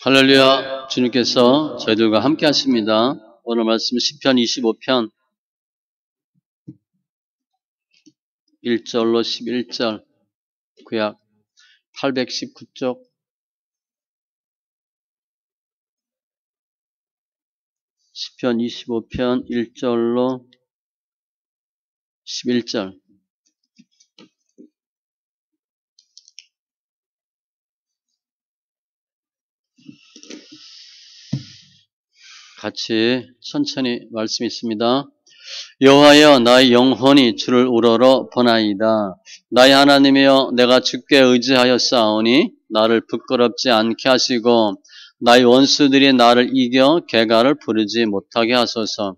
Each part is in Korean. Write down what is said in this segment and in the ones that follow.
할렐루야. 주님께서 저희들과 함께 하십니다. 오늘 말씀 시편 25편 1절로 11절 구약 819쪽 시편 25편 1절로 11절 같이 천천히 말씀 있습니다. 여호와여, 나의 영혼이 주를 우러러 보나이다. 나의 하나님이여, 내가 주께 의지하여 싸우니 나를 부끄럽지 않게 하시고 나의 원수들이 나를 이겨 개가를 부르지 못하게 하소서.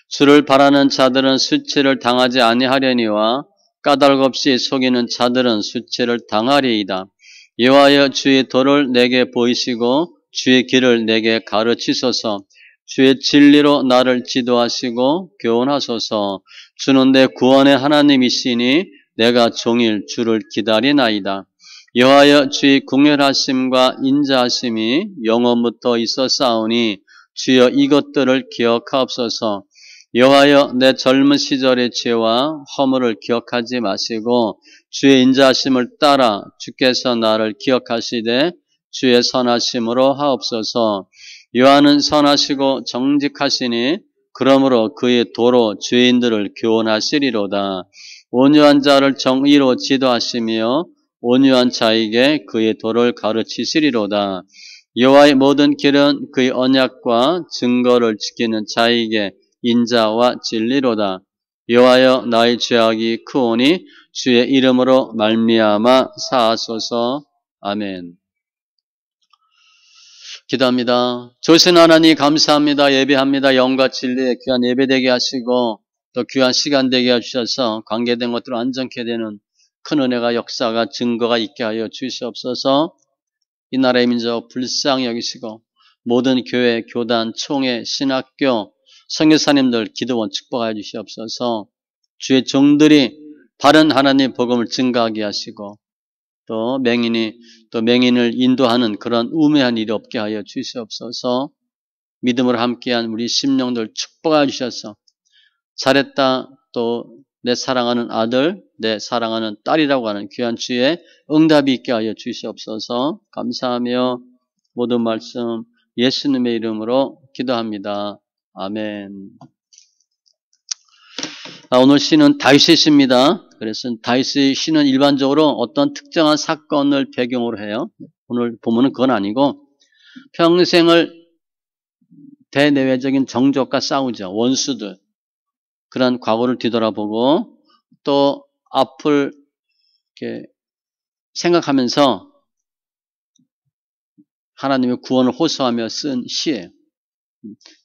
주를 바라는 자들은 수치를 당하지 아니하려니와 까닭 없이 속이는 자들은 수치를 당하리이다. 여호와여, 주의 도를 내게 보이시고 주의 길을 내게 가르치소서. 주의 진리로 나를 지도하시고 교훈하소서. 주는 내 구원의 하나님이시니 내가 종일 주를 기다리나이다. 여호와여, 주의 궁휼하심과 인자하심이 영원부터 있었사오니 주여 이것들을 기억하옵소서. 여호와여, 내 젊은 시절의 죄와 허물을 기억하지 마시고 주의 인자하심을 따라 주께서 나를 기억하시되 주의 선하심으로 하옵소서. 여호와는 선하시고 정직하시니 그러므로 그의 도로 죄인들을 교훈하시리로다. 온유한 자를 정의로 지도하시며 온유한 자에게 그의 도를 가르치시리로다. 여호와의 모든 길은 그의 언약과 증거를 지키는 자에게 인자와 진리로다. 여호와여, 나의 죄악이 크오니 주의 이름으로 말미암아 사하소서. 아멘. 기도합니다. 좋으신 하나님 감사합니다. 예배합니다. 영과 진리에 귀한 예배되게 하시고 또 귀한 시간 되게 해주셔서 관계된 것들을 완전케 되는 큰 은혜가 역사가 증거가 있게 하여 주시옵소서. 이 나라의 민족 불쌍히 여기시고 모든 교회, 교단, 총회, 신학교, 선교사님들 기도원 축복하여 주시옵소서. 주의 종들이 바른 하나님 복음을 증거하게 하시고 또 맹인을 인도하는 그런 우매한 일이 없게 하여 주시옵소서. 믿음으로 함께한 우리 심령들 축복하여 주셔서 잘했다, 또 내 사랑하는 아들, 내 사랑하는 딸이라고 하는 귀한 주의 응답이 있게 하여 주시옵소서. 감사하며 모든 말씀 예수님의 이름으로 기도합니다. 아멘. 오늘 시는 다윗의 시입니다. 그래서 다윗의 시는 일반적으로 어떤 특정한 사건을 배경으로 해요. 오늘 보면은 그건 아니고 평생을 대내외적인 정적과 싸우죠. 원수들. 그런 과거를 뒤돌아보고 또 앞을 이렇게 생각하면서 하나님의 구원을 호소하며 쓴 시예요.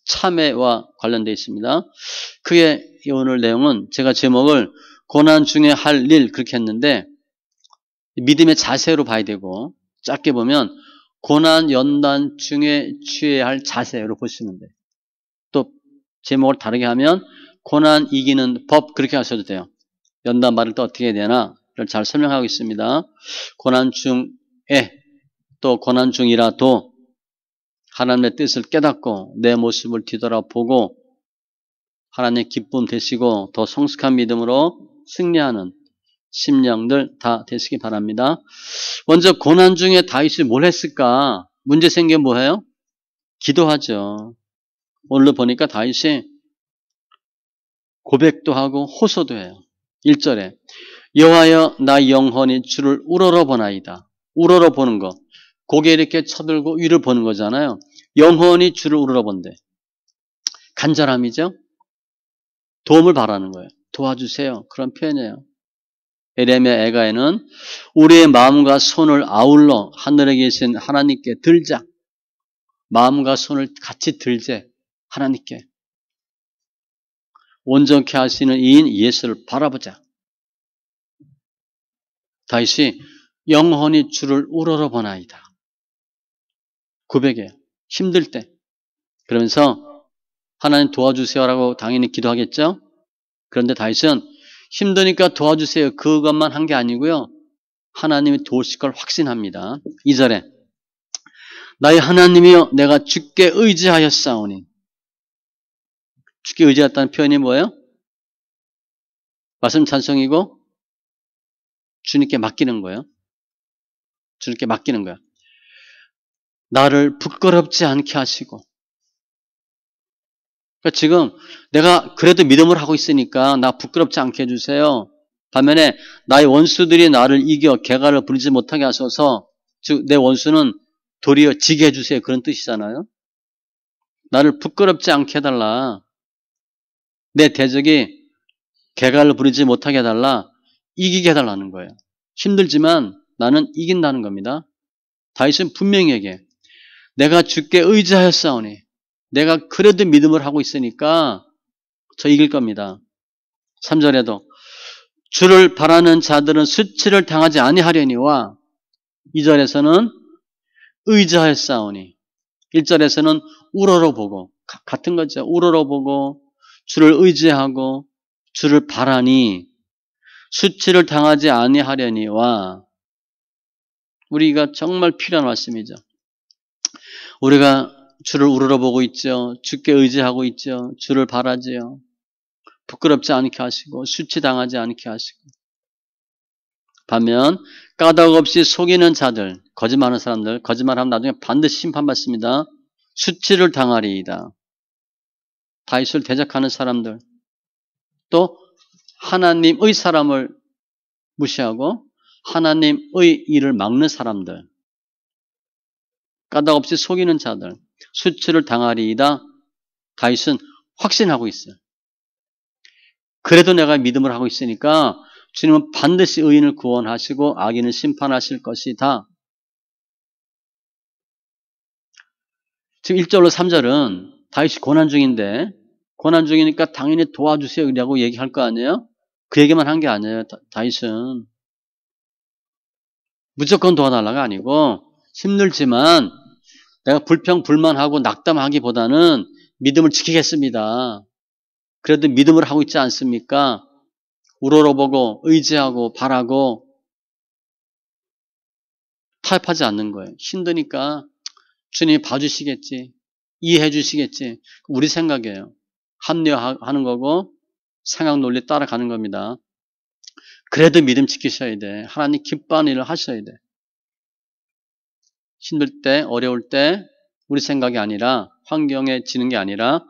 참회와 관련되어 있습니다. 그의 오늘 내용은 제가 제목을 고난 중에 할 일 그렇게 했는데 믿음의 자세로 봐야 되고 짧게 보면 고난 연단 중에 취해야 할 자세로 보시면 돼요. 또 제목을 다르게 하면 고난 이기는 법 그렇게 하셔도 돼요. 연단 말을 또 어떻게 해야 되나를 잘 설명하고 있습니다. 고난 중에 또 고난 중이라도 하나님의 뜻을 깨닫고 내 모습을 뒤돌아보고 하나님의 기쁨 되시고 더 성숙한 믿음으로 승리하는 심령들 다 되시기 바랍니다. 먼저 고난 중에 다윗이 뭘 했을까? 문제 생겨 뭐예요? 기도하죠. 오늘 보니까 다윗이 고백도 하고 호소도 해요. 1절에 여호와여, 나 영혼이 주를 우러러보나이다. 우러러보는 거. 고개 이렇게 쳐들고 위를 보는 거잖아요. 영혼이 주를 우러러본대. 간절함이죠. 도움을 바라는 거예요. 도와주세요. 그런 표현이에요. 에레미야 애가에는 우리의 마음과 손을 아울러 하늘에 계신 하나님께 들자. 마음과 손을 같이 들제. 하나님께. 온전케 하시는 이인 예수를 바라보자. 다윗이 영혼이 주를 우러러보나이다. 고백해요. 힘들 때. 그러면서 하나님 도와주세요라고 당연히 기도하겠죠. 그런데 다윗은 힘드니까 도와주세요. 그것만 한 게 아니고요. 하나님이 도우실 걸 확신합니다. 2절에 나의 하나님이여 내가 주께 의지하였사오니. 주께 의지했다는 표현이 뭐예요? 말씀 찬송이고 주님께 맡기는 거예요. 주님께 맡기는 거야. 나를 부끄럽지 않게 하시고. 그러니까 지금 내가 그래도 믿음을 하고 있으니까 나 부끄럽지 않게 해주세요. 반면에 나의 원수들이 나를 이겨 개가를 부리지 못하게 하셔서, 즉 내 원수는 도리어 지게 해주세요. 그런 뜻이잖아요. 나를 부끄럽지 않게 해달라. 내 대적이 개가를 부리지 못하게 해달라. 이기게 해달라는 거예요. 힘들지만 나는 이긴다는 겁니다. 다윗은 분명히 얘기해. 내가 주께 의지하였사오니. 내가 그래도 믿음을 하고 있으니까 저 이길 겁니다. 3절에도 주를 바라는 자들은 수치를 당하지 아니하려니와 2절에서는 의지하였사오니 1절에서는 우러러보고 같은 거죠. 우러러보고 주를 의지하고 주를 바라니 수치를 당하지 아니하려니와 우리가 정말 필요한 말씀이죠. 우리가 주를 우러러보고 있죠. 주께 의지하고 있죠. 주를 바라지요. 부끄럽지 않게 하시고 수치당하지 않게 하시고 반면 까닭 없이 속이는 자들, 거짓말하는 사람들, 거짓말하면 나중에 반드시 심판받습니다. 수치를 당하리이다. 다윗을 대적하는 사람들, 또 하나님의 사람을 무시하고 하나님의 일을 막는 사람들, 까닭 없이 속이는 자들, 수치를 당하리이다. 다윗은 확신하고 있어요. 그래도 내가 믿음을 하고 있으니까 주님은 반드시 의인을 구원하시고 악인을 심판하실 것이다. 지금 1절로 3절은 다윗이 고난 중인데 고난 중이니까 당연히 도와주세요 라고 얘기할 거 아니에요? 그 얘기만 한 게 아니에요. 다윗은 무조건 도와달라가 아니고 힘들지만 내가 불평불만하고 낙담하기보다는 믿음을 지키겠습니다. 그래도 믿음을 하고 있지 않습니까? 우러러보고 의지하고 바라고 타협하지 않는 거예요. 힘드니까 주님이 봐주시겠지. 이해해 주시겠지. 우리 생각이에요. 합리화하는 거고 생각 논리 따라가는 겁니다. 그래도 믿음 지키셔야 돼. 하나님 기뻐하는 일을 하셔야 돼. 힘들 때, 어려울 때 우리 생각이 아니라 환경에 지는 게 아니라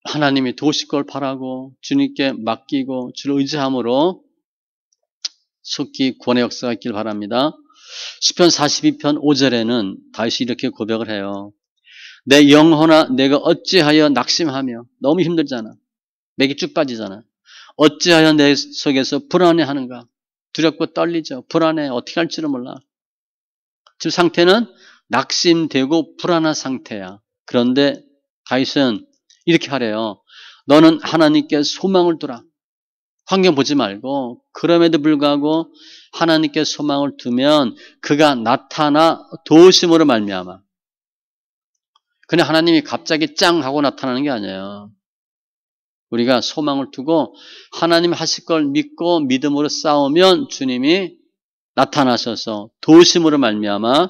하나님이 도우실 걸 바라고 주님께 맡기고 주를 의지함으로 속히 구원의 역사가 있길 바랍니다. 시편 42편 5절에는 다윗이 이렇게 고백을 해요. 내 영혼아 내가 어찌하여 낙심하며 너무 힘들잖아. 맥이 쭉 빠지잖아. 어찌하여 내 속에서 불안해하는가. 두렵고 떨리죠. 불안해. 어떻게 할지를 몰라. 지금 상태는 낙심되고 불안한 상태야. 그런데 다윗은 이렇게 하래요. 너는 하나님께 소망을 두라. 환경 보지 말고 그럼에도 불구하고 하나님께 소망을 두면 그가 나타나 도우심으로 말미암아. 그냥 하나님이 갑자기 짱 하고 나타나는 게 아니에요. 우리가 소망을 두고 하나님 하실 걸 믿고 믿음으로 싸우면 주님이 나타나셔서 도우심으로 말미암아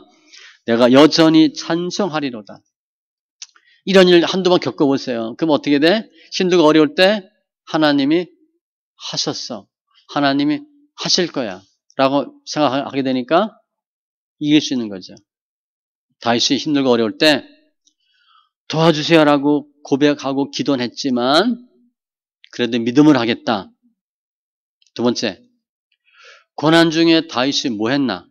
내가 여전히 찬송하리로다. 이런 일 한두 번 겪어보세요. 그럼 어떻게 돼? 힘들고 어려울 때 하나님이 하셨어. 하나님이 하실 거야. 라고 생각하게 되니까 이길 수 있는 거죠. 다윗이 힘들고 어려울 때 도와주세요 라고 고백하고 기도는 했지만 그래도 믿음을 하겠다. 두 번째, 고난 중에 다윗이 뭐 했나?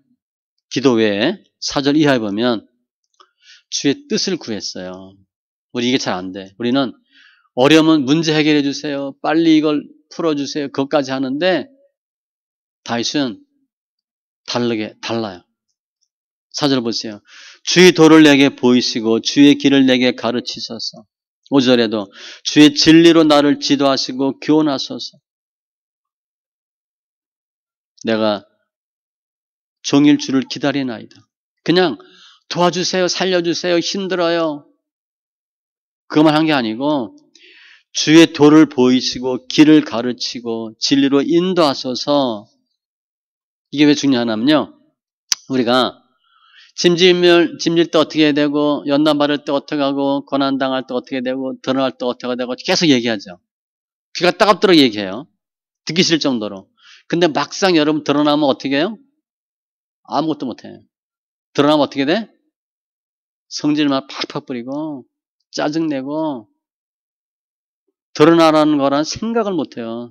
기도 외에 4절 이하에 보면 주의 뜻을 구했어요. 우리 이게 잘 안 돼. 우리는 어려우면 문제 해결해 주세요. 빨리 이걸 풀어주세요. 그것까지 하는데 다윗은 달라요. 4절 보세요. 주의 도를 내게 보이시고 주의 길을 내게 가르치소서. 5절에도 주의 진리로 나를 지도하시고 교훈하소서. 내가 종일 주를 기다리나이다. 그냥 도와주세요. 살려주세요. 힘들어요. 그것만 한 게 아니고 주의 도를 보이시고 길을 가르치고 진리로 인도하소서. 이게 왜 중요하냐면요. 우리가 짐질 때 어떻게 되고, 연단 받을 때 어떻게 하고, 고난당할 때 어떻게 되고, 드러날 때 어떻게 되고, 계속 얘기하죠. 귀가 따갑도록 얘기해요. 듣기 싫을 정도로. 근데 막상 여러분 드러나면 어떻게 해요? 아무것도 못해요. 드러나면 어떻게 돼? 성질만 팍팍 뿌리고, 짜증내고, 드러나라는 거란 생각을 못해요.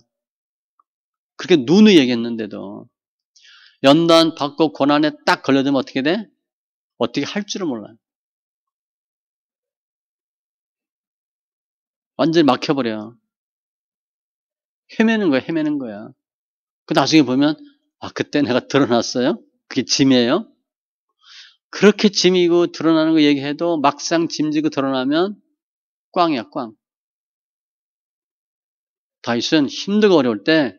그렇게 누누이 얘기했는데도. 연단 받고 고난에 딱 걸려들면 어떻게 돼? 어떻게 할 줄을 몰라요. 완전히 막혀버려요. 헤매는 거야. 그 나중에 보면, 아, 그때 내가 드러났어요? 그게 짐이에요? 그렇게 짐이고 드러나는 거 얘기해도 막상 짐지고 드러나면 꽝이야, 꽝. 다윗은 힘들고 어려울 때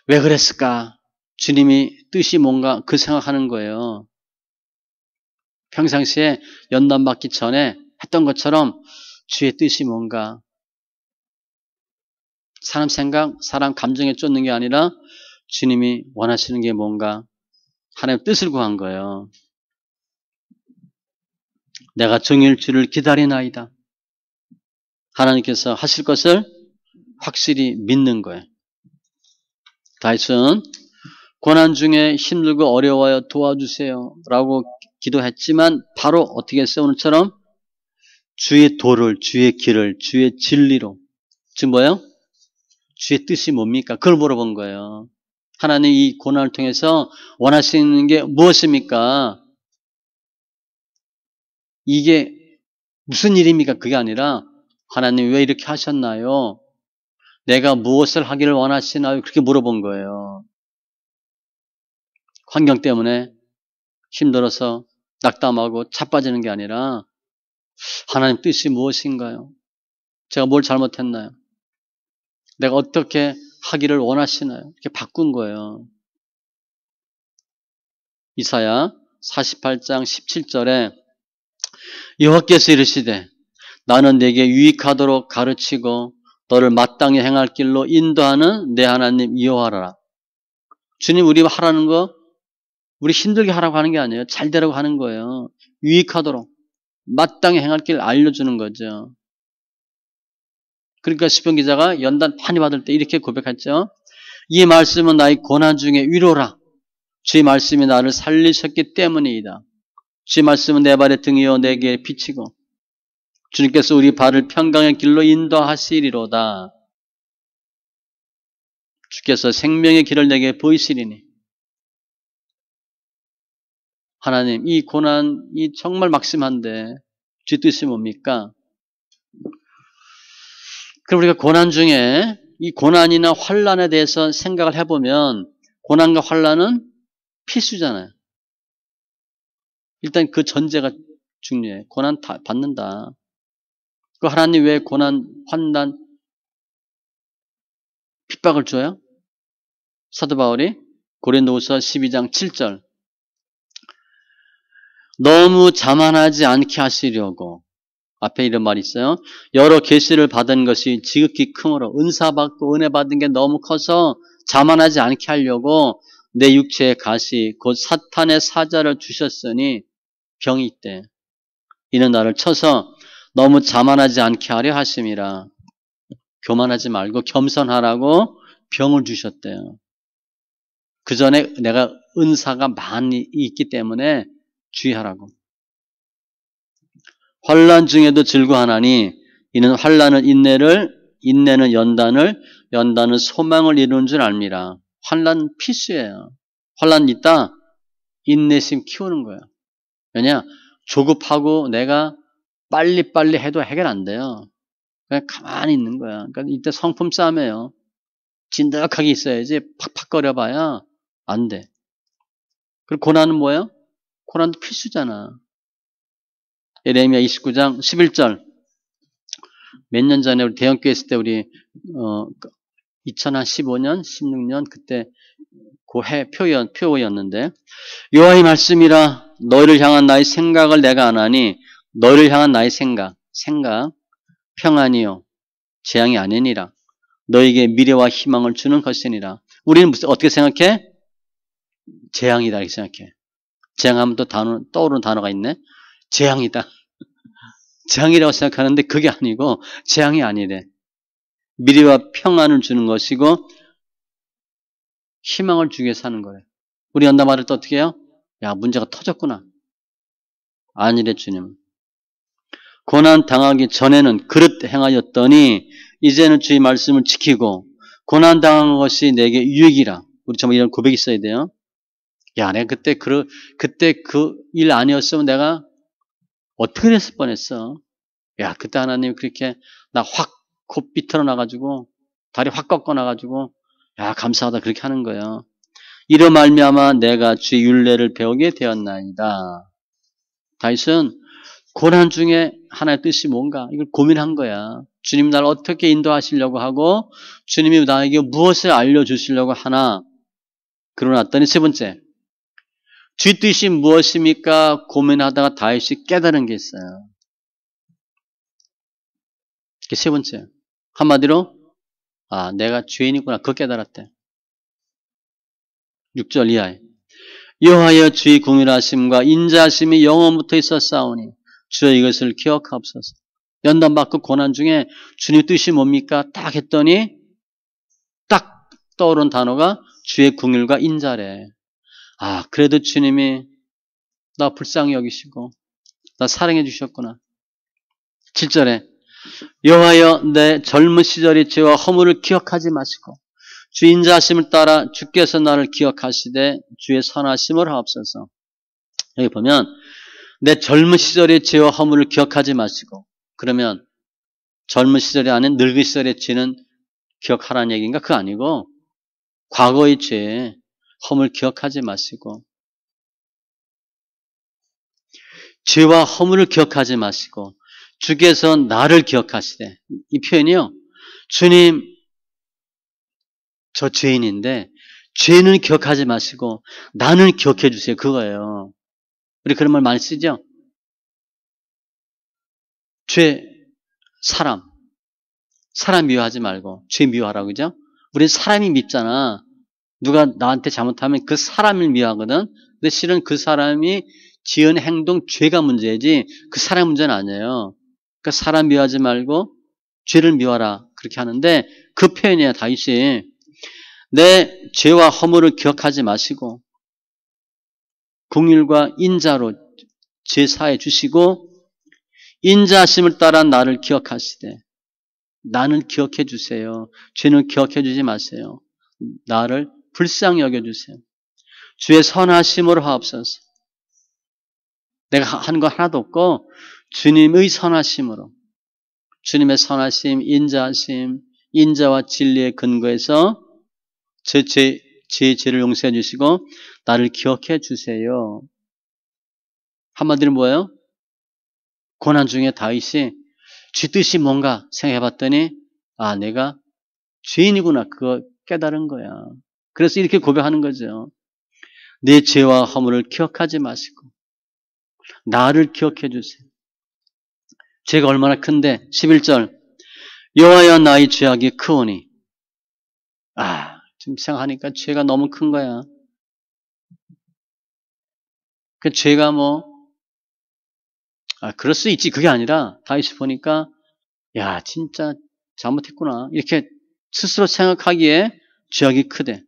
왜 그랬을까? 주님이 뜻이 뭔가 그 생각하는 거예요. 평상시에 연단 받기 전에 했던 것처럼 주의 뜻이 뭔가 사람 생각, 사람 감정에 쫓는 게 아니라 주님이 원하시는 게 뭔가 하나님의 뜻을 구한 거예요. 내가 정의일 줄을 기다리나이다. 하나님께서 하실 것을 확실히 믿는 거예요. 다윗은 고난 중에 힘들고 어려워요 도와주세요 라고 기도했지만 바로 어떻게 했어요? 오늘처럼 주의 도를, 주의 길을, 주의 진리로. 지금 뭐예요? 주의 뜻이 뭡니까? 그걸 물어본 거예요. 하나님 이 고난을 통해서 원하시는 게 무엇입니까? 이게 무슨 일입니까? 그게 아니라 하나님 왜 이렇게 하셨나요? 내가 무엇을 하기를 원하시나요? 그렇게 물어본 거예요. 환경 때문에 힘들어서 낙담하고 차빠지는 게 아니라 하나님 뜻이 무엇인가요? 제가 뭘 잘못했나요? 내가 어떻게 하기를 원하시나요? 이렇게 바꾼 거예요. 이사야 48장 17절에 여호와께서 이르시되 나는 네게 유익하도록 가르치고 너를 마땅히 행할 길로 인도하는 내 하나님 여호와라. 주님 우리 하라는 거 우리 힘들게 하라고 하는 게 아니에요. 잘 되라고 하는 거예요. 유익하도록 마땅히 행할 길 알려주는 거죠. 그러니까 시편 기자가 연단 많이 받을 때 이렇게 고백했죠. 이 말씀은 나의 고난 중에 위로라. 주의 말씀이 나를 살리셨기 때문이다. 주의 말씀은 내 발의 등이요 내게 비치고 주님께서 우리 발을 평강의 길로 인도하시리로다. 주께서 생명의 길을 내게 보이시리니. 하나님 이 고난이 정말 막심한데 주의 뜻이 뭡니까? 그럼 우리가 고난 중에 이 고난이나 환난에 대해서 생각을 해보면 고난과 환난은 필수잖아요. 일단 그 전제가 중요해. 고난 다 받는다. 그 하나님 왜 고난, 환난, 핍박을 줘요? 사도 바울이 고린도후서 12장 7절 너무 자만하지 않게 하시려고 앞에 이런 말이 있어요. 여러 계시를 받은 것이 지극히 크므로 은사 받고 은혜 받은 게 너무 커서 자만하지 않게 하려고 내 육체의 가시 곧 사탄의 사자를 주셨으니 병이 있대. 이는 나를 쳐서 너무 자만하지 않게 하려 하심이라. 교만하지 말고 겸손하라고 병을 주셨대요. 그 전에 내가 은사가 많이 있기 때문에 주의하라고. 환난 중에도 즐거워하나니 이는 환난은 인내를, 인내는 연단을, 연단은 소망을 이루는 줄 압니다. 환난 필수예요. 환난 있다 인내심 키우는 거예요. 왜냐? 조급하고 내가 빨리빨리 해도 해결 안 돼요. 그냥 가만히 있는 거야. 그러니까 이때 성품 싸움이에요. 진득하게 있어야지 팍팍거려봐야 안 돼. 그리고 고난은 뭐예요? 고난도 필수잖아. 예레미야 29장 11절 몇 년 전에 우리 대형교회 있을 때 우리 2015년 16년 그때 고해 표였는데 여호와의 말씀이라 너희를 향한 나의 생각을 내가 아나니 너희를 향한 나의 생각 평안이요 재앙이 아니니라 너에게 미래와 희망을 주는 것이니라. 우리는 어떻게 생각해? 재앙이다 이렇게 생각해. 재앙하면 또 떠오르는 단어가 있네. 재앙이다. 재앙이라고 생각하는데 그게 아니고 재앙이 아니래. 미래와 평안을 주는 것이고 희망을 주기 위해 사는 거래. 우리 연다 말을 또 어떻게 해요? 야, 문제가 터졌구나. 아니래, 주님. 고난 당하기 전에는 그릇 행하였더니 이제는 주의 말씀을 지키고 고난 당한 것이 내게 유익이라. 우리 정말 이런 고백이 있어야 돼요. 야, 내가 그때 그 일 아니었으면 내가 어떻게 됐을 뻔했어. 야, 그때 하나님 그렇게 나 확 코 삐뚤어 나가지고 다리 확 꺾어 나가지고 야, 감사하다 그렇게 하는 거예요. 이로 말미암아 내가 주의 율례를 배우게 되었나이다. 다윗은 고난 중에 하나의 뜻이 뭔가 이걸 고민한 거야. 주님 나를 어떻게 인도하시려고 하고 주님이 나에게 무엇을 알려주시려고 하나. 그러고 났더니 세 번째, 주의 뜻이 무엇입니까? 고민하다가 다윗이 깨달은 게 있어요. 그게 세 번째. 한마디로 아, 내가 죄인이구나. 그거 깨달았대. 6절 이하에 여호와여 주의 공일하심과 인자하심이 영원부터 있었사오니 주여 이것을 기억하옵소서. 연단받고 고난 중에 주님 뜻이 뭡니까? 딱 했더니 딱 떠오른 단어가 주의 궁율과 인자래. 아, 그래도 주님이 나 불쌍히 여기시고 나 사랑해 주셨구나. 7절에 여호와여 내 젊은 시절의 죄와 허물을 기억하지 마시고 주 인자하심을 따라 주께서 나를 기억하시되 주의 선하심을 하옵소서. 여기 보면 내 젊은 시절의 죄와 허물을 기억하지 마시고, 그러면 젊은 시절이 아닌 늙은 시절의 죄는 기억하라는 얘기인가? 그거 아니고 과거의 죄, 허물 기억하지 마시고 죄와 허물을 기억하지 마시고 주께서 나를 기억하시되. 이 표현이요, 주님 저 죄인인데 죄는 기억하지 마시고 나는 기억해 주세요. 그거예요. 우리 그런 말 많이 쓰죠? 죄, 사람 미워하지 말고 죄 미워하라고, 그죠? 우리 사람이 밉잖아. 누가 나한테 잘못하면 그 사람을 미워하거든. 근데 실은 그 사람이 지은 행동, 죄가 문제지 그 사람 문제는 아니에요. 그러니까 사람 미워하지 말고 죄를 미워하라 그렇게 하는데, 그 표현이야. 다윗이 내 죄와 허물을 기억하지 마시고 긍휼과 인자로 죄 사해 주시고 인자하심을 따라 나를 기억하시되. 나는 기억해 주세요. 죄는 기억해 주지 마세요. 나를 불쌍히 여겨 주세요. 주의 선하심으로 하옵소서. 내가 한 거 하나도 없고 주님의 선하심으로, 주님의 선하심, 인자하심, 인자와 진리의 근거에서 제 죄를 용서해 주시고 나를 기억해 주세요. 한마디로 뭐예요? 고난 중에 다윗이 주 뜻이 뭔가 생각해 봤더니 아, 내가 죄인이구나. 그거 깨달은 거야. 그래서 이렇게 고백하는 거죠. 내 죄와 허물을 기억하지 마시고 나를 기억해 주세요. 죄가 얼마나 큰데. 11절 여호와여 나의 죄악이 크오니. 아, 지금 생각하니까 죄가 너무 큰 거야. 그 죄가 그럴 수 있지. 그게 아니라 다윗이 보니까 야, 진짜 잘못했구나. 이렇게 스스로 생각하기에 죄악이 크대.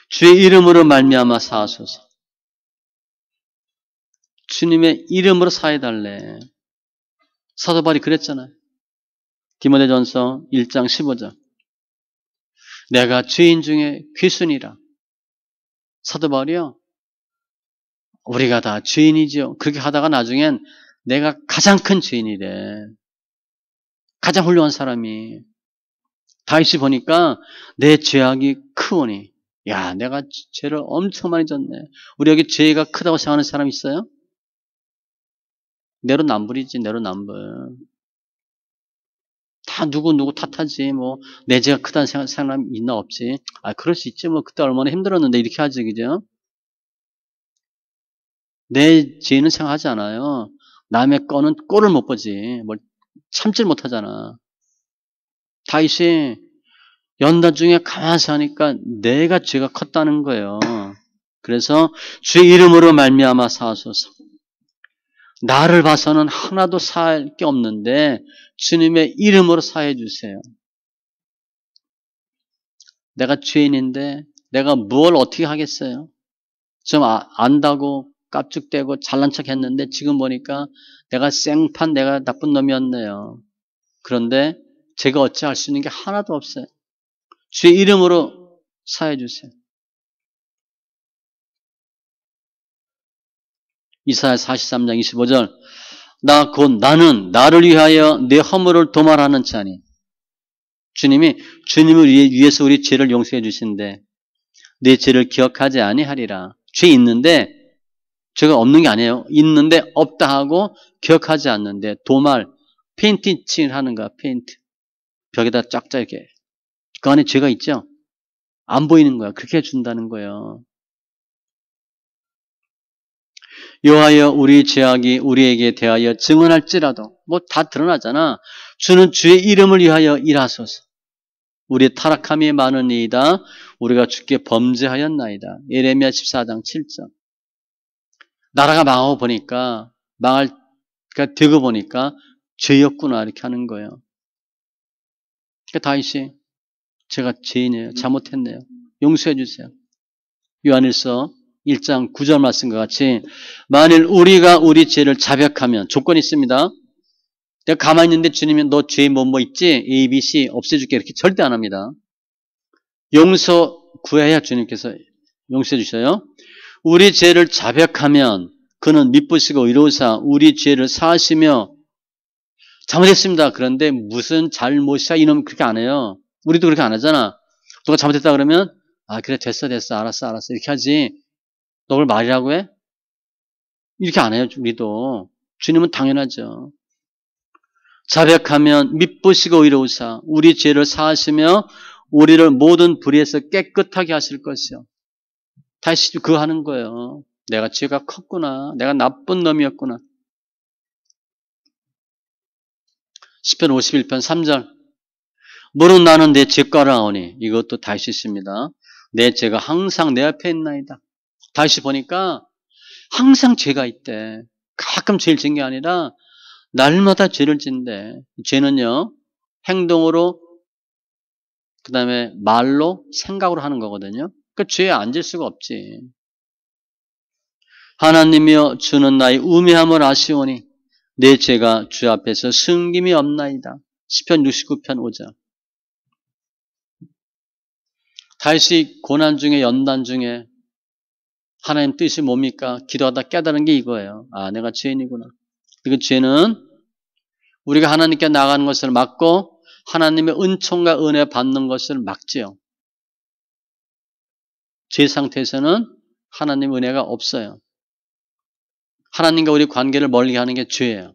주의 이름으로 말미암아 사하소서. 주님의 이름으로 사해달래. 사도 바울이 그랬잖아요. 디모데전서 1장 15절. 내가 죄인 중에 귀순이라. 사도 바울이요, 우리가 다 죄인이죠. 그렇게 하다가 나중엔 내가 가장 큰 죄인이래. 가장 훌륭한 사람이. 다윗이 보니까 내 죄악이 크오니. 야, 내가 죄를 엄청 많이 졌네. 우리 여기 죄가 크다고 생각하는 사람 있어요? 내로남불이지, 내로남불. 다 누구 탓하지. 내 죄가 크다는 사람 있나 없지. 아, 그럴 수 있지. 그때 얼마나 힘들었는데 이렇게 하지, 그죠? 내 죄는 생각하지 않아요. 남의 거는 꼴을 못 보지. 뭘 참질 못하잖아. 다윗이 연단 중에 가만히 하니까 내가 죄가 컸다는 거예요. 그래서 주의 이름으로 말미암아 사하소서. 나를 봐서는 하나도 사할 게 없는데 주님의 이름으로 사해 주세요. 내가 죄인인데 내가 뭘 어떻게 하겠어요? 좀 안다고 깝죽대고 잘난 척 했는데 지금 보니까 내가 생판 내가 나쁜 놈이었네요. 그런데 제가 어찌할 수 있는 게 하나도 없어요. 주의 이름으로 사해 주세요. 이사야 43장 25절 나 곧 나는 나를 위하여 내 허물을 도말하는 자니 주님이 주님을 위해서 우리 죄를 용서해 주신데 내 죄를 기억하지 아니하리라. 죄 있는데 죄가 없는 게 아니에요. 있는데 없다 하고 기억하지 않는데 도말 페인팅 칠하는 거야. 페인트 벽에다 쫙쫙 이렇게 그 안에 죄가 있죠. 안 보이는 거야. 그렇게 해준다는 거예요. 여호와여 우리 죄악이 우리에게 대하여 증언할지라도 뭐 다 드러나잖아. 주는 주의 이름을 위하여 일하소서. 우리의 타락함이 많으니이다. 우리가 주께 범죄하였나이다. 예레미야 14장 7절. 나라가 망하고 보니까 그러니까 되고 보니까 죄였구나 이렇게 하는 거예요. 그러니까 다윗이 제가 죄인이에요. 잘못했네요. 용서해 주세요. 요한일서 1장 9절 말씀과 같이 만일 우리가 우리 죄를 자백하면 조건이 있습니다. 내가 가만히 있는데 주님이 너 죄 뭐 있지? A, B, C 없애줄게 이렇게 절대 안 합니다. 용서 구해야 주님께서 용서해 주셔요. 우리 죄를 자백하면 그는 미쁘시고 의로우사 우리 죄를 사하시며 잘못했습니다. 그런데 무슨 잘못이야 이놈 그렇게 안 해요. 우리도 그렇게 안 하잖아. 누가 잘못했다 그러면 아 그래 됐어 알았어 이렇게 하지. 너 그걸 말이라고 해? 이렇게 안 해요. 우리도. 주님은 당연하죠. 자백하면 미쁘시고 의로우사 우리 죄를 사하시며 우리를 모든 불의에서 깨끗하게 하실 것이요. 다시 그거 하는 거예요. 내가 죄가 컸구나. 내가 나쁜 놈이었구나. 시편 51편 3절 물은 나는 내 죄가를 아오니 이것도 다윗입니다. 내 죄가 항상 내 앞에 있나이다. 다윗이 보니까 항상 죄가 있대. 가끔 죄를 짓는 게 아니라 날마다 죄를 짓는데 죄는요 행동으로 그 다음에 말로 생각으로 하는 거거든요. 그 죄에 안 질 수가 없지. 하나님이여 주는 나의 우매함을 아시오니 내 죄가 주 앞에서 숨김이 없나이다. 시편 69편 5절. 다윗이 고난 중에 연단 중에 하나님 뜻이 뭡니까? 기도하다 깨달은 게 이거예요. 아 내가 죄인이구나. 그 죄는 우리가 하나님께 나가는 것을 막고 하나님의 은총과 은혜 받는 것을 막지요. 죄 상태에서는 하나님의 은혜가 없어요. 하나님과 우리 관계를 멀리 하는 게 죄예요.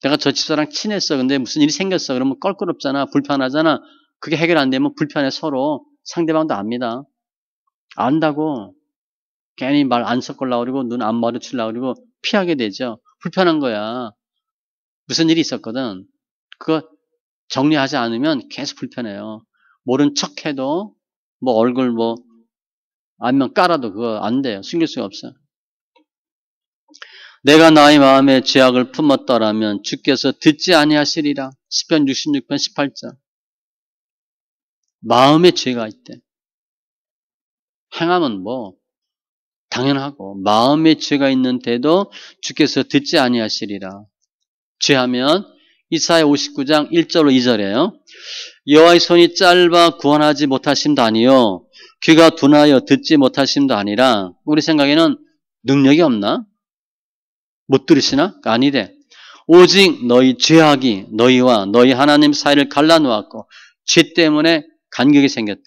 내가 저 집사랑 친했어. 근데 무슨 일이 생겼어. 그러면 껄끄럽잖아. 불편하잖아. 그게 해결 안 되면 불편해 서로. 상대방도 압니다. 안다고 괜히 말 안 섞으려고 그러고 눈 안 마주치려고 그러고 피하게 되죠. 불편한 거야. 무슨 일이 있었거든. 그거 정리하지 않으면 계속 불편해요. 모른 척해도 뭐 얼굴 뭐 안면 깔아도 그거 안 돼요. 숨길 수가 없어요. 내가 나의 마음에 죄악을 품었더라면 주께서 듣지 아니하시리라. 시편 66편 18절. 마음에 죄가 있대. 행하면 뭐 당연하고 마음에 죄가 있는데도 주께서 듣지 아니하시리라. 죄하면 이사야 59장 1절로 2절이에요. 여호와의 손이 짧아 구원하지 못하심도 아니요 귀가 둔하여 듣지 못하심도 아니라 우리 생각에는 능력이 없나? 못 들으시나? 아니래. 오직 너희 죄악이 너희와 너희 하나님 사이를 갈라놓았고 죄 때문에 간격이 생겼대.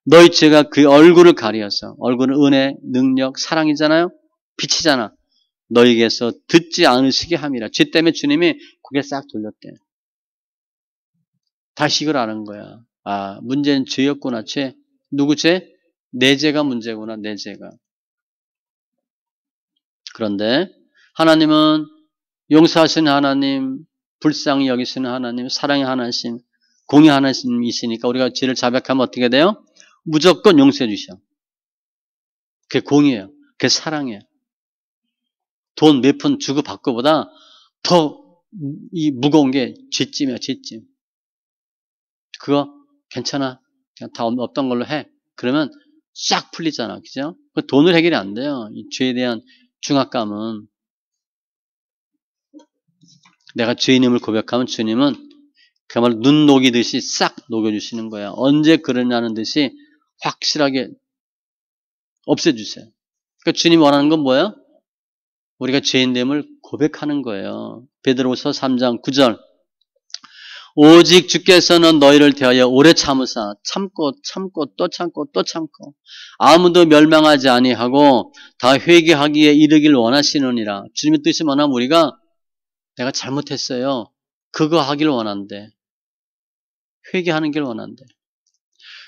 너희 죄가 그 얼굴을 가리어서 얼굴은 은혜, 능력, 사랑이잖아요. 빛이잖아. 너희에게서 듣지 않으시게 함이라. 죄 때문에 주님이 고개 싹 돌렸대. 다시 이걸 아는 거야. 아, 문제는 죄였구나. 죄. 누구 죄? 내 죄가 문제구나. 내 죄가. 그런데 하나님은 용서하시는 하나님, 불쌍히 여기시는 하나님, 사랑의 하나님, 공의 하나님이시니까 우리가 죄를 자백하면 어떻게 돼요? 무조건 용서해 주셔. 그게 공이에요. 그게 사랑이에요. 돈 몇 푼 주고 받고보다 더 이 무거운 게 뒷짐이야, 뒷짐. 그거 괜찮아. 그냥 다 없던 걸로 해. 그러면 싹 풀리잖아. 그죠? 그 돈을 해결이 안 돼요. 이 죄에 대한 중압감은. 내가 죄인임을 고백하면 주님은 그야말로 눈 녹이듯이 싹 녹여주시는 거야. 언제 그러냐는 듯이 확실하게 없애주세요. 그러니까 주님이 원하는 건 뭐예요? 우리가 죄인됨을 고백하는 거예요. 베드로후서 3장 9절. 오직 주께서는 너희를 대하여 오래 참으사 참고 또 참고 또 참고 아무도 멸망하지 아니하고 다 회개하기에 이르길 원하시느니라. 주님의 뜻이 뭐냐면 우리가 내가 잘못했어요. 그거 하길 원한대. 회개하는 길 원한대.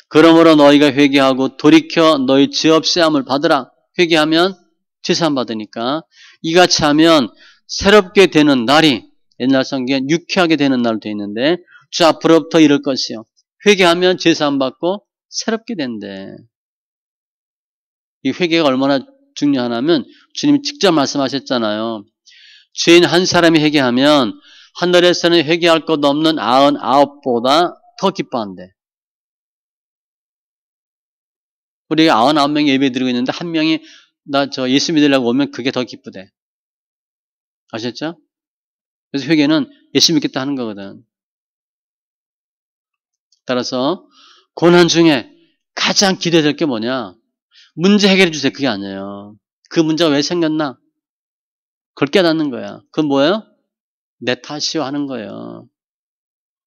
그러므로 너희가 회개하고 돌이켜 너희 죄 없애함을 받으라. 회개하면 죄사함 받으니까 이같이 하면 새롭게 되는 날이 옛날 성경에 유쾌하게 되는 날로 되어 있는데 주 앞으로부터 이럴 것이요. 회개하면 죄사함 받고 새롭게 된대. 이 회개가 얼마나 중요하냐면 주님이 직접 말씀하셨잖아요. 죄인 한 사람이 회개하면 하늘에서는 회개할 것 없는 99보다 더 기뻐한대. 우리가 99명이 예배 드리고 있는데 한 명이 나 저 예수 믿으려고 오면 그게 더 기쁘대. 아셨죠? 그래서 회개는 예수 믿겠다 하는 거거든. 따라서 고난 중에 가장 기대될 게 뭐냐? 문제 해결해 주세요. 그게 아니에요. 그 문제가 왜 생겼나? 그걸 깨닫는 거야. 그건 뭐예요? 내 탓이요 하는 거예요.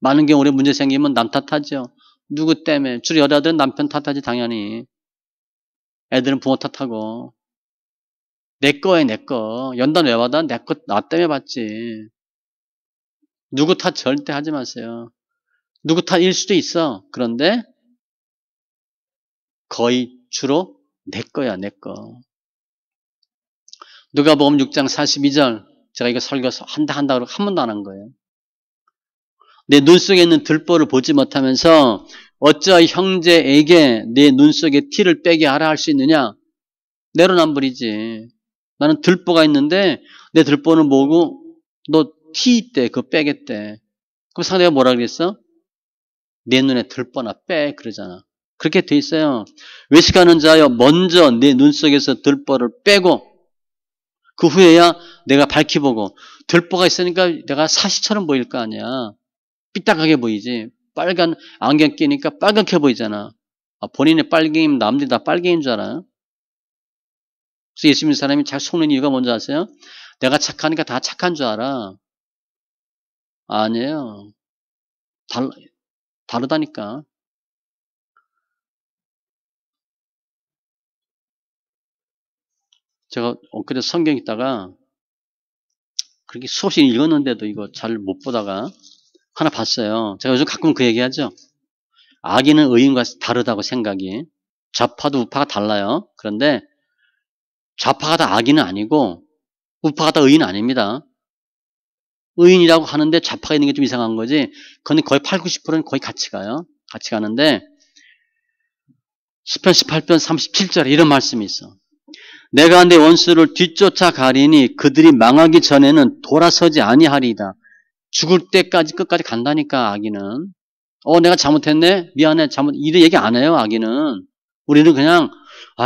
많은 경우 우리 문제 생기면 남 탓하죠. 누구 때문에? 주로 여자들은 남편 탓하지 당연히. 애들은 부모 탓하고. 내 거에 내 거. 연단 왜 받아? 내 거 나 때문에 받지. 누구 탓 절대 하지 마세요. 누구 탓일 수도 있어. 그런데 거의 주로 내 거야, 내 거. 누가복음 6장 42절. 제가 이거 설교서 한다 그러고 한 번도 안 한 거예요. 내 눈 속에 있는 들보를 보지 못하면서 어찌하여 형제에게 내 눈 속에 티를 빼게 하라 할 수 있느냐? 내로남불이지. 나는 들보가 있는데 내 들보는 뭐고 너 티 있대. 그거 빼겠대. 그럼 상대가 뭐라 그랬어? 내 눈에 들보나 빼 그러잖아. 그렇게 돼 있어요. 외식하는 자여 먼저 내 눈 속에서 들보를 빼고 그 후에야 내가 밝히 보고 들보가 있으니까 내가 사시처럼 보일 거 아니야. 삐딱하게 보이지. 빨간 안경 끼니까 빨갛게 보이잖아. 본인의 빨갱이면 남들이 다 빨갱이인 줄 알아요. 그래서 예수 믿는 사람이 잘 속는 이유가 뭔지 아세요? 내가 착하니까 다 착한 줄 알아. 아니에요. 다르다니까. 제가 엊그제 성경 읽다가 그렇게 수없이 읽었는데도 이거 잘 못 보다가 하나 봤어요. 제가 요즘 가끔 그 얘기하죠. 악인은 의인과 다르다고 생각이. 좌파도 우파가 달라요. 그런데 좌파가 다 악인은 아니고 우파가 다 의인은 아닙니다. 의인이라고 하는데 좌파가 있는 게 좀 이상한 거지. 그건 거의 8, 90%는 거의 같이 가요. 같이 가는데 시편 18편 37절에 이런 말씀이 있어. 내가 내 원수를 뒤쫓아 가리니 그들이 망하기 전에는 돌아서지 아니하리이다. 죽을 때까지 끝까지 간다니까 악인은. 내가 잘못했네? 미안해. 이런 얘기 안 해요, 악인은. 우리는 그냥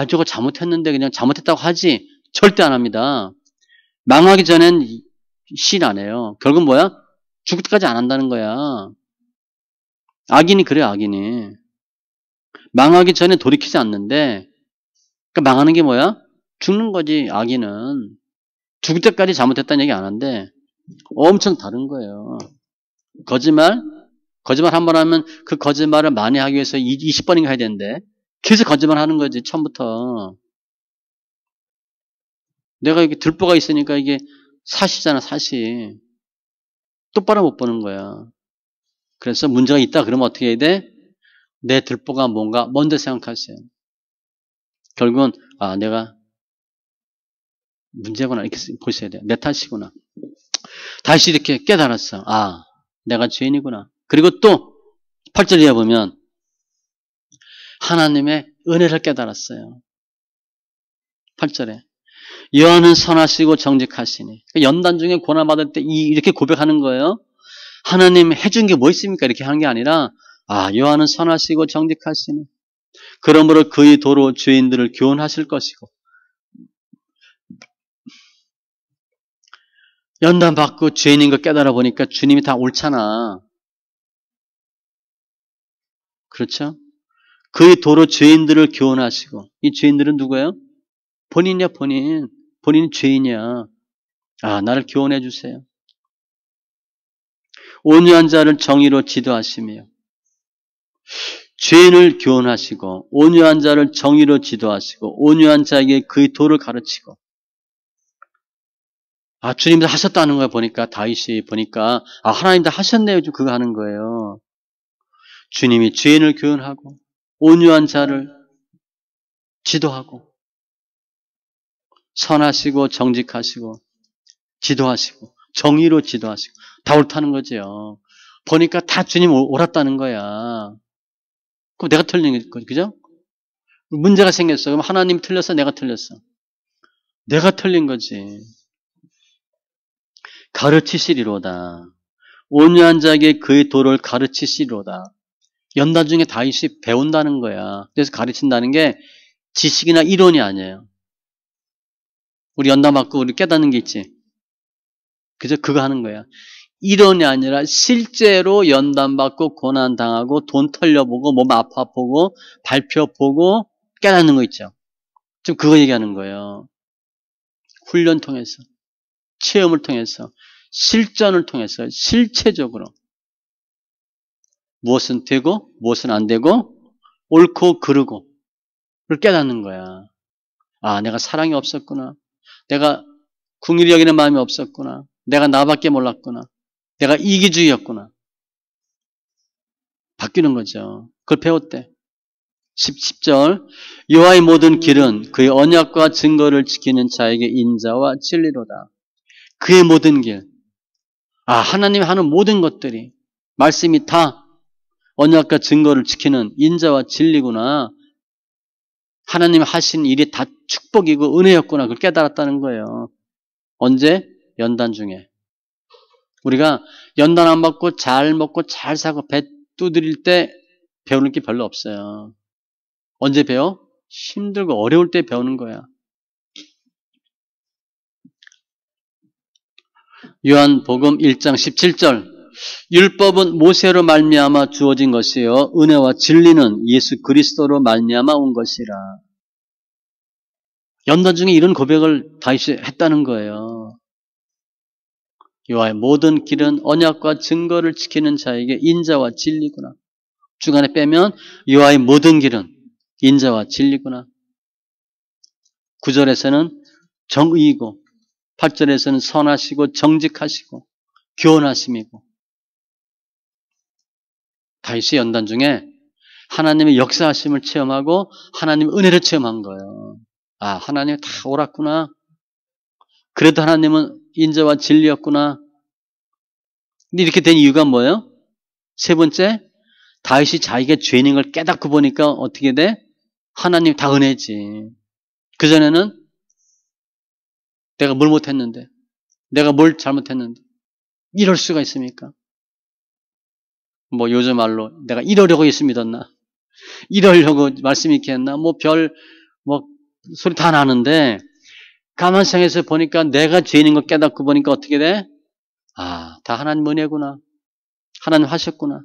저거 잘못했는데 그냥 잘못했다고 하지. 절대 안 합니다. 망하기 전엔 시인 안 해요. 결국 뭐야? 죽을 때까지 안 한다는 거야. 악인이 그래요, 악인이. 망하기 전에 돌이키지 않는데 그러니까 망하는 게 뭐야? 죽는 거지, 악인은. 죽을 때까지 잘못했다는 얘기 안 하는데 엄청 다른 거예요. 거짓말 한 번 하면 그 거짓말을 만회하기 위해서 20번인가 해야 되는데 계속 거짓말 하는 거지, 처음부터. 내가 이게 들보가 있으니까 이게 사시잖아, 사시. 똑바로 못 보는 거야. 그래서 문제가 있다 그러면 어떻게 해야 돼? 내 들보가 뭔가 먼저 생각하세요. 결국은 내가 문제구나 이렇게 보셔야 돼요. 내 탓이구나. 다시 이렇게 깨달았어. 내가 죄인이구나. 그리고 또 8절에 보면 하나님의 은혜를 깨달았어요. 8절에. 여호와는 선하시고 정직하시니. 연단 중에 고난받을 때 이렇게 고백하는 거예요. 하나님 해준 게 뭐 있습니까? 이렇게 하는 게 아니라 여호와는 선하시고 정직하시니. 그러므로 그의 도로 죄인들을 교훈하실 것이고. 연단 받고 죄인인 거 깨달아 보니까 주님이 다 옳잖아. 그렇죠? 그의 도로 죄인들을 교훈하시고. 이 죄인들은 누구예요? 본인이야, 본인. 본인이 죄인이야. 나를 교훈해 주세요. 온유한 자를 정의로 지도하시며. 죄인을 교훈하시고, 온유한 자를 정의로 지도하시고, 온유한 자에게 그의 도를 가르치고. 주님도 하셨다는 걸 보니까, 다윗이 보니까, 하나님도 하셨네요. 좀 그거 하는 거예요. 주님이 죄인을 교훈하고, 온유한 자를 지도하고, 선하시고, 정직하시고, 지도하시고, 정의로 지도하시고, 다 옳다는 거죠. 보니까 다 주님 옳았다는 거야. 그럼 내가 틀린 거지, 그죠? 문제가 생겼어. 그럼 하나님 틀렸어, 내가 틀렸어. 내가 틀린 거지. 가르치시리로다. 온유한 자에게 그의 도를 가르치시리로다. 연단 중에 다윗이 배운다는 거야. 그래서 가르친다는 게 지식이나 이론이 아니에요. 우리 연단 받고 우리 깨닫는 게 있지. 그죠? 그거 하는 거야. 이론이 아니라 실제로 연단 받고 고난 당하고 돈 털려보고 몸 아파보고 발표보고 깨닫는 거 있죠. 지금 그거 얘기하는 거예요. 훈련 통해서, 체험을 통해서, 실전을 통해서 실체적으로 무엇은 되고 무엇은 안 되고 옳고 그르고 를 깨닫는 거야. 내가 사랑이 없었구나. 내가 궁일이 여기는 마음이 없었구나. 내가 나밖에 몰랐구나. 내가 이기주의였구나. 바뀌는 거죠. 그걸 배웠대. 10절 여호와의 모든 길은 그의 언약과 증거를 지키는 자에게 인자와 진리로다. 그의 모든 길. 하나님이 하는 모든 것들이 말씀이 다 언약과 증거를 지키는 인자와 진리구나. 하나님 하신 일이 다 축복이고 은혜였구나. 그걸 깨달았다는 거예요. 언제? 연단 중에. 우리가 연단 안 받고 잘 먹고 잘 사고 배 두드릴 때 배우는 게 별로 없어요. 언제 배워? 힘들고 어려울 때 배우는 거야. 요한복음 1장 17절 율법은 모세로 말미암아 주어진 것이요 은혜와 진리는 예수 그리스도로 말미암아 온 것이라. 연단 중에 이런 고백을 다윗이 했다는 거예요. 여호와의 모든 길은 언약과 증거를 지키는 자에게 인자와 진리구나. 중간에 빼면 여호와의 모든 길은 인자와 진리구나. 9절에서는 정의이고 8절에서는 선하시고 정직하시고 교훈하심이고. 다윗이 연단 중에 하나님의 역사하심을 체험하고 하나님의 은혜를 체험한 거예요. 하나님이 다 옳았구나. 그래도 하나님은 인자와 진리였구나. 근데 이렇게 된 이유가 뭐예요? 세 번째, 다윗이 자기가 죄인인 걸 깨닫고 보니까 어떻게 돼? 하나님 다 은혜지. 그전에는 내가 뭘 못했는데, 내가 뭘 잘못했는데, 이럴 수가 있습니까? 요즘 말로 내가 이러려고 예수 믿었나? 이러려고 말씀 있게 했나? 소리 다 나는데, 가만 생각해서 보니까 내가 죄인인 걸 깨닫고 보니까 어떻게 돼? 다 하나님 은혜구나. 하나님 하셨구나.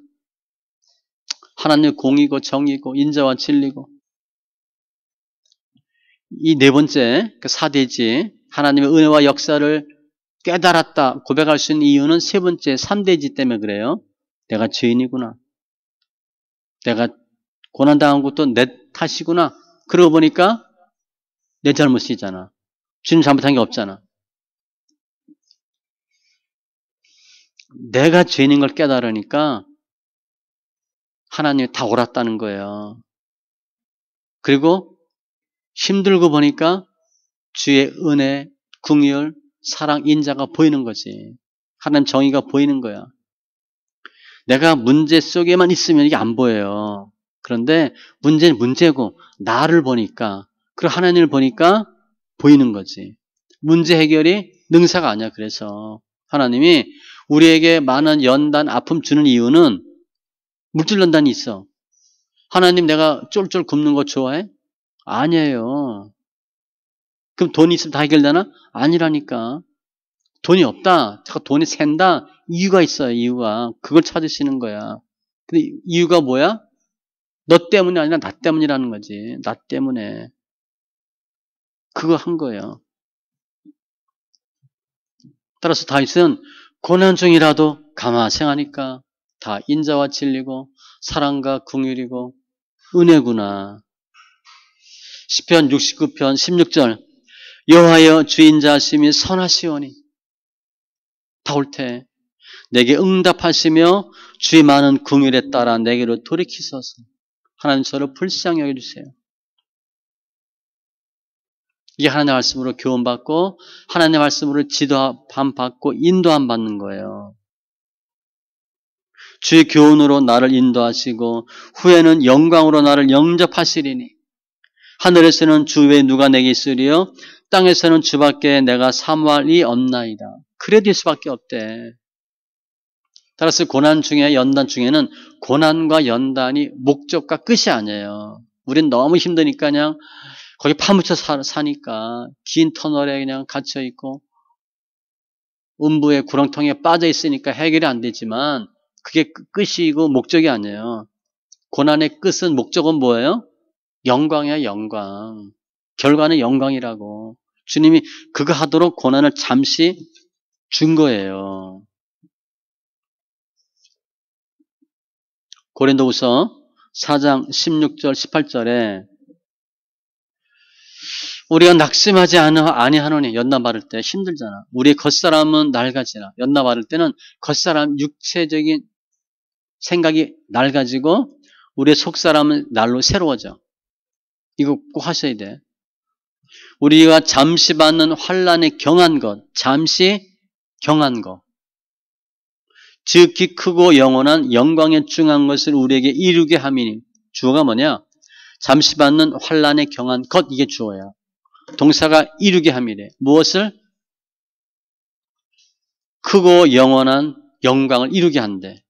하나님 공이고 정이고 인자와 진리고. 이 네 번째, 그 4대지, 하나님의 은혜와 역사를 깨달았다, 고백할 수 있는 이유는 세 번째, 3대지 때문에 그래요. 내가 죄인이구나. 내가 고난당한 것도 내 탓이구나. 그러고 보니까 내 잘못이잖아. 주님 잘못한 게 없잖아. 내가 죄인인 걸 깨달으니까 하나님이 다 옳았다는 거예요. 그리고 힘들고 보니까 주의 은혜, 긍휼, 사랑, 인자가 보이는 거지. 하나님 정의가 보이는 거야. 내가 문제 속에만 있으면 이게 안 보여요. 그런데 문제는 문제고 나를 보니까, 그리고 하나님을 보니까 보이는 거지. 문제 해결이 능사가 아니야. 그래서 하나님이 우리에게 많은 연단, 아픔 주는 이유는 물질 연단이 있어. 하나님 내가 쫄쫄 굶는 거 좋아해? 아니에요. 그럼 돈이 있으면 다 해결되나? 아니라니까. 돈이 없다. 자꾸 돈이 샌다. 이유가 있어요. 이유가. 그걸 찾으시는 거야. 근데 이유가 뭐야? 너 때문이 아니라 나 때문이라는 거지. 나 때문에. 그거 한 거예요. 따라서 다윗은 고난 중이라도 가만 생하니까 다 인자와 진리고 사랑과 긍휼이고 은혜구나. 시편 69편 16절 여호와여 주인자하심이 선하시오니 다 올 때 내게 응답하시며 주의 많은 긍휼에 따라 내게로 돌이키소서. 하나님 저를 불쌍히 여겨주세요. 이게 하나님의 말씀으로 교훈받고 하나님의 말씀으로 지도함 받고 인도함 받는 거예요. 주의 교훈으로 나를 인도하시고 후에는 영광으로 나를 영접하시리니 하늘에서는 주 외에 누가 내게 있으리요 땅에서는 주밖에 내가 사모할 리 없나이다. 그래 될 수밖에 없대. 따라서 고난 중에 연단 중에는 고난과 연단이 목적과 끝이 아니에요. 우린 너무 힘드니까 그냥 거기 파묻혀 사니까 긴 터널에 그냥 갇혀 있고 음부의 구렁텅이에 빠져 있으니까 해결이 안 되지만 그게 끝이고 목적이 아니에요. 고난의 끝은 목적은 뭐예요? 영광이야, 영광. 결과는 영광이라고. 주님이 그거 하도록 고난을 잠시 준 거예요. 고린도후서 4장 16절 18절에 우리가 낙심하지 아니하노니 연나 바를 때 힘들잖아. 우리의 겉사람은 낡아지나 연나 바를 때는 겉사람 육체적인 생각이 낡아지고 우리의 속사람은 날로 새로워져. 이거 꼭 하셔야 돼. 우리가 잠시 받는 환난에 경한 것, 잠시 경한 것. 지극히 크고 영원한 영광에 중한 것을 우리에게 이루게 함이니 주어가 뭐냐? 잠시 받는 환난에 경한 것 이게 주어야. 동사가 이루게 함이래. 무엇을? 크고 영원한 영광을 이루게 한대.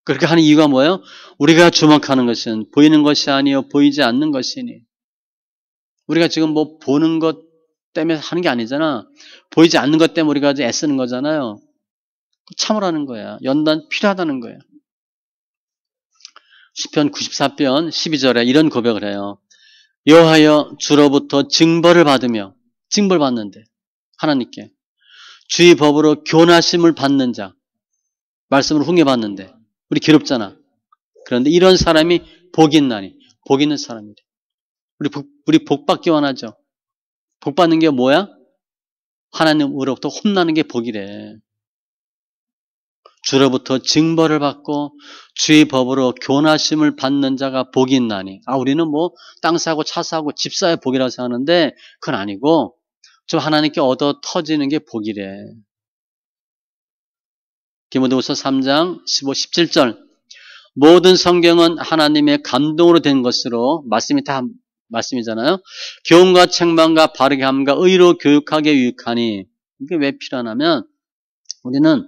그렇게 하는 이유가 뭐예요? 우리가 주목하는 것은 보이는 것이 아니요 보이지 않는 것이니. 우리가 지금 뭐 보는 것 때문에 하는 게 아니잖아. 보이지 않는 것 때문에 우리가 애쓰는 거잖아요. 참으라는 거야. 연단 필요하다는 거야. 시편 94편 12절에 이런 고백을 해요. 여호와여 주로부터 징벌을 받으며 징벌 받는데 하나님께 주의 법으로 교훈하심을 받는 자 말씀으로 훈계받는데 우리 괴롭잖아. 그런데 이런 사람이 복이 있나니 복 있는 사람이래. 우리 복 받기 원하죠. 복 받는 게 뭐야? 하나님으로부터 혼나는 게 복이래. 주로부터 징벌을 받고 주의 법으로 교훈하심을 받는 자가 복이 있나니. 우리는 뭐 땅 사고 차 사고 집 사야 복이라고 생각하는데 그건 아니고 좀 하나님께 얻어 터지는 게 복이래. 디모데후서 3장 15, 17절 모든 성경은 하나님의 감동으로 된 것으로 말씀이 다 말씀이잖아요. 교훈과 책망과 바르게 함과 의로 교육하게 유익하니 이게 왜 필요하냐면 우리는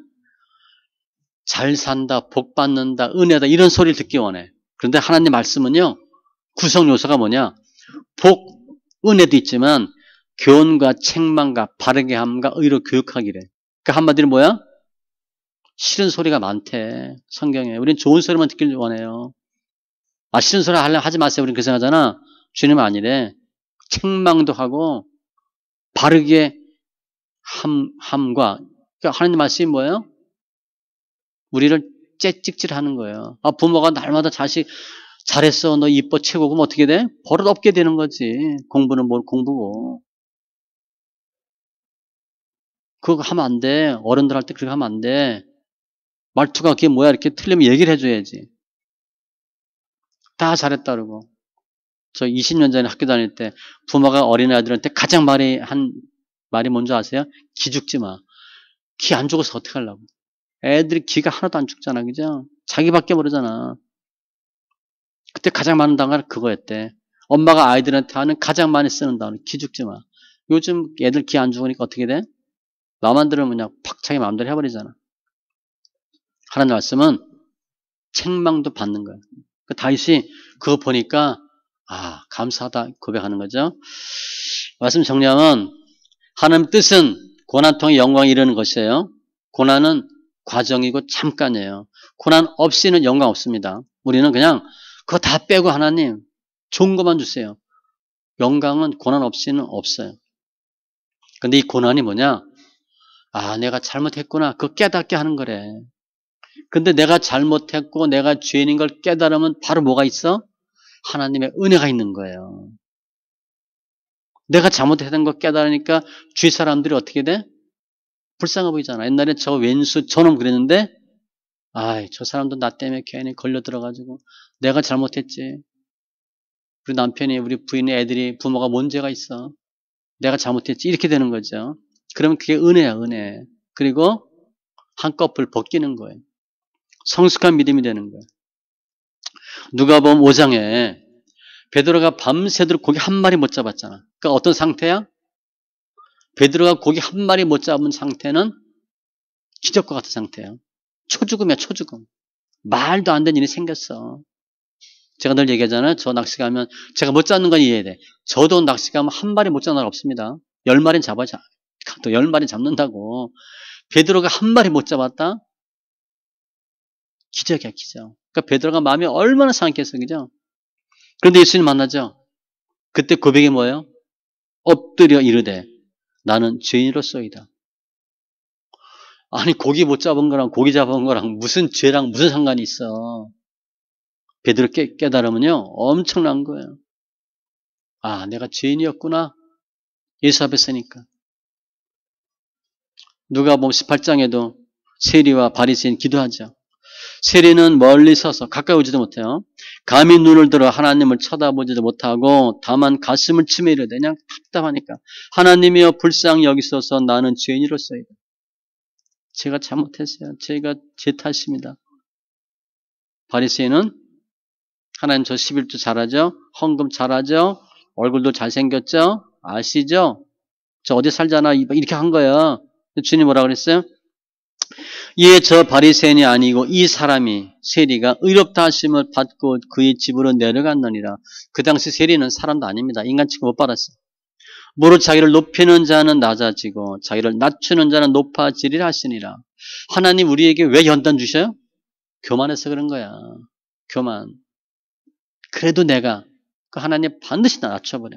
잘 산다, 복 받는다, 은혜다 이런 소리를 듣기 원해. 그런데 하나님 말씀은요. 구성 요소가 뭐냐? 복, 은혜도 있지만 교훈과 책망과 바르게 함과 의로 교육하기래. 그러니까 한마디로 뭐야? 싫은 소리가 많대. 성경에. 우리는 좋은 소리만 듣길 원해요. 싫은 소리 하려면 하지 마세요. 우리는 그 생각하잖아. 주님은 아니래. 책망도 하고 바르게 함과 그러니까 하나님 말씀이 뭐예요? 우리를 째찍질하는 거예요. 부모가 날마다 자식 잘했어. 너 이뻐 최고고 뭐 어떻게 돼? 버릇 없게 되는 거지. 공부는 뭘 공부고. 그거 하면 안 돼. 어른들 할 때 그렇게 하면 안 돼. 말투가 그게 뭐야 이렇게 틀리면 얘기를 해줘야지. 다 잘했다 그러고. 저 20년 전에 학교 다닐 때 부모가 어린아이들한테 가장 한 말이 뭔지 아세요? 기죽지 마. 기 안 죽어서 어떻게 하려고. 애들이 기가 하나도 안 죽잖아. 그죠? 자기밖에 모르잖아. 그때 가장 많은 단어가 그거였대. 엄마가 아이들한테 하는 가장 많이 쓰는 단어, 기죽지 마. 요즘 애들 기 안 죽으니까 어떻게 돼? 마음만 들으면 그냥 팍차게 마음대로 해버리잖아. 하나님 말씀은 책망도 받는 거야. 그 다윗이 그거 보니까 감사하다 고백하는 거죠. 말씀 정리하면 하나님 뜻은 고난 통해 영광이 이르는 것이에요. 고난은 과정이고 잠깐이에요. 고난 없이는 영광 없습니다. 우리는 그냥 그거 다 빼고 하나님 좋은 것만 주세요. 영광은 고난 없이는 없어요. 근데 이 고난이 뭐냐? 내가 잘못했구나. 그거 깨닫게 하는 거래. 근데 내가 잘못했고 내가 죄인인 걸 깨달으면 바로 뭐가 있어? 하나님의 은혜가 있는 거예요. 내가 잘못했던 거 깨달으니까 주위 사람들이 어떻게 돼? 불쌍해 보이잖아. 옛날에 저 왼수 저놈 그랬는데 저 사람도 나 때문에 괜히 걸려 들어가지고 내가 잘못했지. 우리 남편이 우리 부인의 애들이 부모가 문제가 있어. 내가 잘못했지. 이렇게 되는 거죠. 그러면 그게 은혜야, 은혜. 그리고 한꺼풀 벗기는 거예요. 성숙한 믿음이 되는 거예요. 누가복음 5장에 베드로가 밤새도록 고기 한 마리 못 잡았잖아. 그러니까 어떤 상태야? 베드로가 고기 한 마리 못 잡은 상태는 기적과 같은 상태예요. 초죽음이야, 초죽음. 말도 안 되는 일이 생겼어. 제가 늘 얘기하잖아요. 저 낚시 가면 제가 못 잡는 건 이해돼. 저도 낚시 가면 한 마리 못 잡는 날 없습니다. 10마리는 잡아야 또 10마리 잡는다고. 베드로가 한 마리 못 잡았다? 기적이야, 기적. 그러니까 베드로가 마음이 얼마나 상했겠어, 그죠? 그런데 예수님 만나죠. 그때 고백이 뭐예요? 엎드려 이르되 나는 죄인으로서이다. 아니 고기 못 잡은 거랑 고기 잡은 거랑 무슨 죄랑 무슨 상관이 있어. 베드로 깨달으면요 엄청난 거예요. 내가 죄인이었구나. 예수 앞에 서니까. 누가복음 18장에도 세리와 바리새인 기도하죠. 세리는 멀리 서서 가까이 오지도 못해요. 감히 눈을 들어 하나님을 쳐다보지도 못하고 다만 가슴을 치며 이르되 그냥 답답하니까 하나님이여 불쌍히 여기소서 나는 죄인으로서이다. 제가 잘못했어요. 제가 제 탓입니다. 바리새인은 하나님 저 11조 잘하죠? 헌금 잘하죠? 얼굴도 잘생겼죠? 아시죠? 저 어디 살잖아. 이렇게 한 거야. 주님 뭐라 그랬어요? 이에 저 바리새인이 아니고 이 사람이 세리가 의롭다 하심을 받고 그의 집으로 내려갔느니라. 그 당시 세리는 사람도 아닙니다. 인간 취급 못 받았어요. 무릇 자기를 높이는 자는 낮아지고 자기를 낮추는 자는 높아지리라 하시니라. 하나님 우리에게 왜 연단 주셔요? 교만해서 그런 거야. 교만. 그래도 내가 그 하나님 반드시 낮춰버려.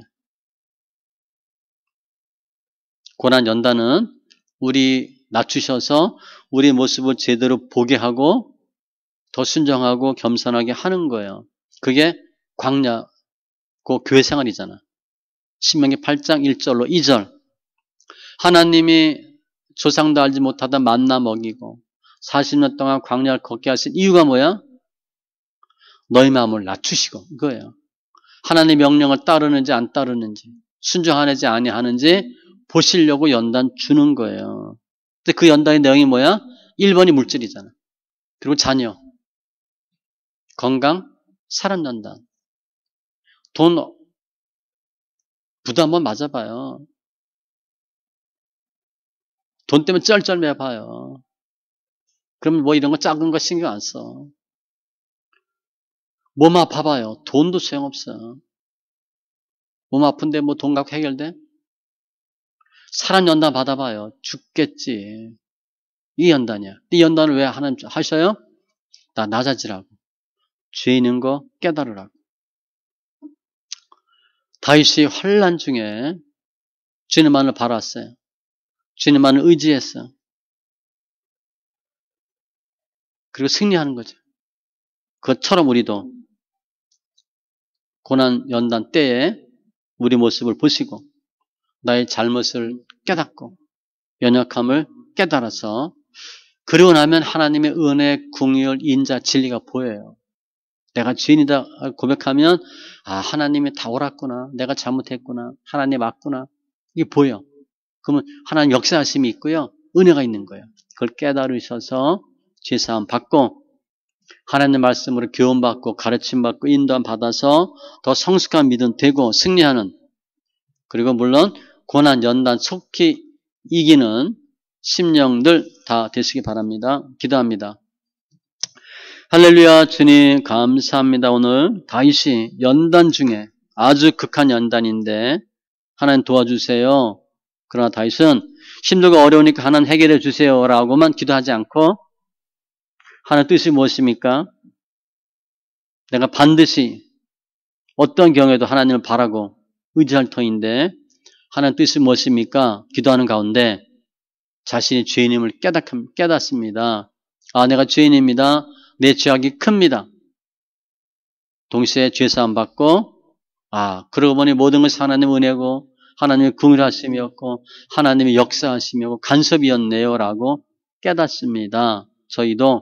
고난 연단은 우리 낮추셔서 우리 모습을 제대로 보게 하고 더 순정하고 겸손하게 하는 거예요. 그게 광야, 그 교회 생활이잖아. 신명기 8장 1절로 2절. 하나님이 조상도 알지 못하던 만나 먹이고 40년 동안 광야를 걷게 하신 이유가 뭐야? 너희 마음을 낮추시고 이거예요. 하나님의 명령을 따르는지 안 따르는지 순종하는지 아니하는지 보시려고 연단 주는 거예요. 근데 그 연단의 내용이 뭐야? 1번이 물질이잖아. 그리고 자녀, 건강, 사람 연단. 돈 부도 한번 맞아봐요. 돈 때문에 쩔쩔매봐요. 그러면 뭐 이런 거 작은 거 신경 안 써. 몸 아파봐요. 돈도 소용없어. 몸 아픈데 뭐 돈 갖고 해결돼? 사람 연단 받아봐요. 죽겠지. 이 연단이야. 이 연단을 왜 하나님 하셔요? 나 낮아지라고. 죄 있는 거 깨달으라고. 다윗이 환난 중에 주님만을 바랐어요. 주님만을 의지했어. 그리고 승리하는 거죠. 그것처럼 우리도 고난 연단 때에 우리 모습을 보시고 나의 잘못을 깨닫고 연약함을 깨달아서 그러고 나면 하나님의 은혜, 궁율, 인자, 진리가 보여요. 내가 죄인이다 고백하면 하나님이 다 옳았구나. 내가 잘못했구나. 하나님 맞구나. 이게 보여. 그러면 하나님 역사하심이 있고요. 은혜가 있는 거예요. 그걸 깨달으셔서 죄사함 받고 하나님의 말씀으로 교훈받고 가르침받고 인도받아서 더 성숙한 믿음 되고 승리하는, 그리고 물론 고난 연단 속히 이기는 심령들 다 되시기 바랍니다. 기도합니다. 할렐루야. 주님 감사합니다. 오늘 다윗이 연단 중에 아주 극한 연단인데 하나님 도와주세요. 그러나 다윗은 힘들고 어려우니까 하나님 해결해 주세요 라고만 기도하지 않고 하나님 뜻이 무엇입니까? 내가 반드시 어떤 경우에도 하나님을 바라고 의지할 터인데 하나님 뜻이 무엇입니까? 기도하는 가운데 자신이 죄인임을 깨닫습니다. 아, 내가 죄인입니다. 내 죄악이 큽니다. 동시에 죄사함 받고, 아, 그러고 보니 모든 것이 하나님의 은혜고 하나님의 긍휼하심이었고 하나님의 역사하심이었고 간섭이었네요 라고 깨닫습니다. 저희도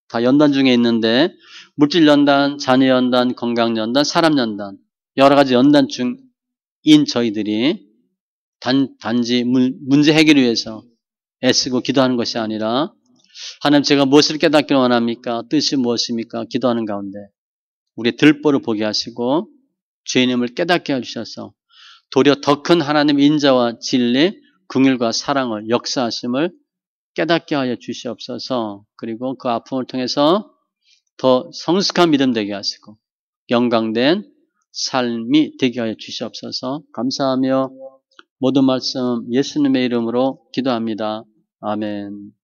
다 연단 중에 있는데 물질 연단, 자녀 연단, 건강 연단, 사람 연단, 여러 가지 연단 중인 저희들이 단지 문제 해결을 위해서 애쓰고 기도하는 것이 아니라 하나님 제가 무엇을 깨닫기를 원합니까? 뜻이 무엇입니까? 기도하는 가운데 우리의 들보를 보게 하시고 죄인임을 깨닫게 해주셔서 도리어 더 큰 하나님의 인자와 진리, 긍휼과 사랑을 역사하심을 깨닫게 하여 주시옵소서. 그리고 그 아픔을 통해서 더 성숙한 믿음 되게 하시고 영광된 삶이 되게 하여 주시옵소서. 감사하며 모든 말씀 예수님의 이름으로 기도합니다. 아멘.